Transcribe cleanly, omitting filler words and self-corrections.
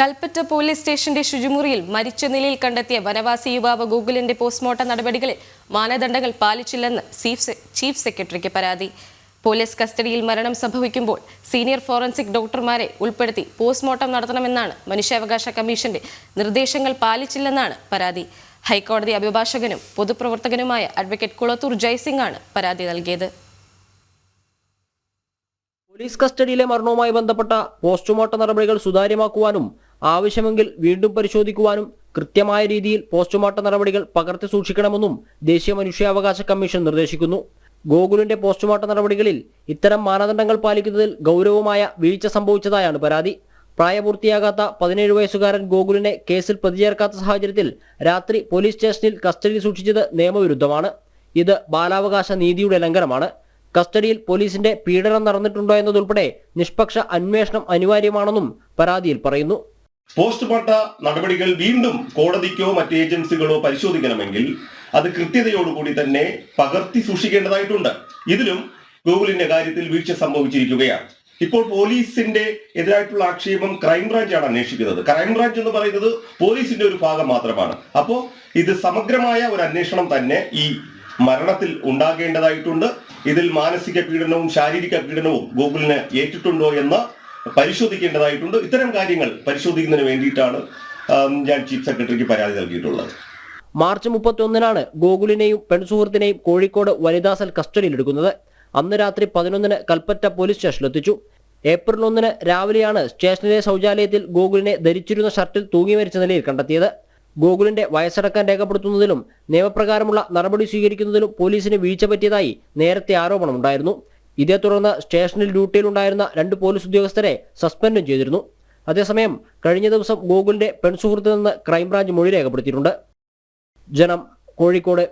Kalpetta police സ്റ്റേഷന്റെ ശുചിമുറിയിൽ മരിച്ച നിലയിൽ കണ്ടെത്തിയ വനവാസി യുവാവ് ഗൂഗിളിന്റെ പോസ്റ്റ്മോർട്ടം നടപടികളിൽ മാനദണ്ഡങ്ങൾ പാലിച്ചില്ലെന്ന് ചീഫ് സെക്രട്ടറിക്ക് പരാതി. പോലീസ് കസ്റ്റഡിയിൽ മരണം സംഭവിക്കുമ്പോൾ സീനിയർ ഫോറൻസിക് ഡോക്ടർമാരെ ഉൾപ്പെടുത്തി പോസ്റ്റ്മോർട്ടം നടത്തണമെന്നാണ് മനുഷ്യാവകാശ കമ്മീഷന്റെ നിർദ്ദേശങ്ങൾ പാലിച്ചില്ലെന്നാണ് പരാതി. ഹൈക്കോടതി അഭിഭാഷകനും പൊതുപ്രവർത്തകനുമായ അഡ്വക്കേറ്റ് കുളത്തൂർ ജയ്സിംഗ് ആണ് പരാതി നൽകിയത്. പോലീസ് കസ്റ്റഡിയിലെ മരണവുമായി ബന്ധപ്പെട്ട പോസ്റ്റ്മോർട്ടം നടപടികൾ സുതാര്യമാക്കുവാനും ആവശ്യമെങ്കിൽ വീണ്ടും പരിശോധിക്കുവാനും കൃത്യമായ രീതിയിൽ പോസ്റ്റ്മോർട്ടം നടപടികൾ പകർത്തി സൂക്ഷിക്കണമെന്നും ദേശീയ മനുഷ്യാവകാശ കമ്മീഷൻ നിർദ്ദേശിക്കുന്നു. ഗോകുലിന്റെ പോസ്റ്റ്മോർട്ടം നടപടികളിൽ ഇത്തരം മാനദണ്ഡങ്ങൾ പാലിക്കുന്നതിൽ ഗൗരവമായ വീഴ്ച സംഭവിച്ചതായാണ് പരാതി. പ്രായപൂർത്തിയാകാത്ത 17 വയസ്സുകാരൻ ഗോകുലിനെ കേസിൽ പ്രതിചേർക്കാത്ത സാഹചര്യത്തിൽ രാത്രി പോലീസ് സ്റ്റേഷനിൽ കസ്റ്റഡിയിൽ സൂക്ഷിച്ചത് നിയമവിരുദ്ധമാണ്. ഇത് ബാലാവകാശ നീതിയുടെ ലംഘനമാണ്. കസ്റ്റഡിയിൽ പോലീസിന്റെ പീഡനം നടന്നിട്ടുണ്ടോ എന്നതുൾപ്പെടെ നിഷ്പക്ഷ അന്വേഷണം അനിവാര്യമാണെന്നും പരാതിയിൽ പറയുന്നു. പോസ്റ്റ്മോർട്ട നടപടികൾ വീണ്ടും കോടതിക്കോ മറ്റ് ഏജൻസികളോ പരിശോധിക്കണമെങ്കിൽ അത് കൃത്യതയോടുകൂടി തന്നെ പകർത്തി സൂക്ഷിക്കേണ്ടതായിട്ടുണ്ട്. ഇതിലും ഗൂഗിളിന്റെ കാര്യത്തിൽ വീഴ്ച സംഭവിച്ചിരിക്കുകയാണ്. ഇപ്പോൾ പോലീസിന്റെ എതിരായിട്ടുള്ള ആക്ഷേപം ക്രൈംബ്രാഞ്ചാണ് അന്വേഷിക്കുന്നത്. ക്രൈംബ്രാഞ്ച് എന്ന് പറയുന്നത് പോലീസിന്റെ ഒരു ഭാഗം മാത്രമാണ്. അപ്പോൾ ഇത് സമഗ്രമായ ഒരു അന്വേഷണം തന്നെ ഈ മരണത്തിൽ ഉണ്ടാകേണ്ടതായിട്ടുണ്ട്. ഇതിൽ മാനസിക പീഡനവും ശാരീരിക പീഡനവും ഗൂഗിളിന് ഏറ്റിട്ടുണ്ടോ എന്ന് പരിശോധിക്കേണ്ടതായിട്ടുണ്ട്. ഇത്തരം കാര്യങ്ങൾ പരിശോധിക്കുന്നതിന് വേണ്ടിയിട്ടാണ് ഞാൻ ചീഫ് സെക്രട്ടറിക്ക് പരാതി നൽകിയിട്ടുള്ളത്. മാർച്ച് 31-നാണ് ഗോകുലിനെയും പെൺസുഹൃത്തിനെയും കോഴിക്കോട് വനിതാ സെൽ കസ്റ്റഡിയിലെടുക്കുന്നത്. അന്ന് രാത്രി 11-ന് കൽപ്പറ്റ പോലീസ് സ്റ്റേഷനിലെത്തിച്ചു. ഏപ്രിൽ 1-ന് രാവിലെയാണ് സ്റ്റേഷനിലെ ശൗചാലയത്തിൽ ഗോകുലിനെ ധരിച്ചിരുന്ന ഷർട്ടിൽ തൂങ്ങി മരിച്ച നിലയിൽ കണ്ടെത്തിയത്. ഗോകുലിന്റെ വയസ്സടക്കം രേഖപ്പെടുത്തുന്നതിലും നിയമപ്രകാരമുള്ള നടപടി സ്വീകരിക്കുന്നതിലും പോലീസിന് വീഴ്ച പറ്റിയതായി നേരത്തെ ആരോപണമുണ്ടായിരുന്നു. ഇതേ തുടർന്ന് സ്റ്റേഷനിൽ ഡ്യൂട്ടിയിലുണ്ടായിരുന്ന 2 പോലീസ് ഉദ്യോഗസ്ഥരെ സസ്പെൻഡും ചെയ്തിരുന്നു. അതേസമയം കഴിഞ്ഞ ദിവസം ഗോകുലിന്റെ പെൺസുഹൃത്തിൽ നിന്ന് ക്രൈംബ്രാഞ്ച് മൊഴി രേഖപ്പെടുത്തിയിട്ടുണ്ട്. ജനം, കോഴിക്കോട്.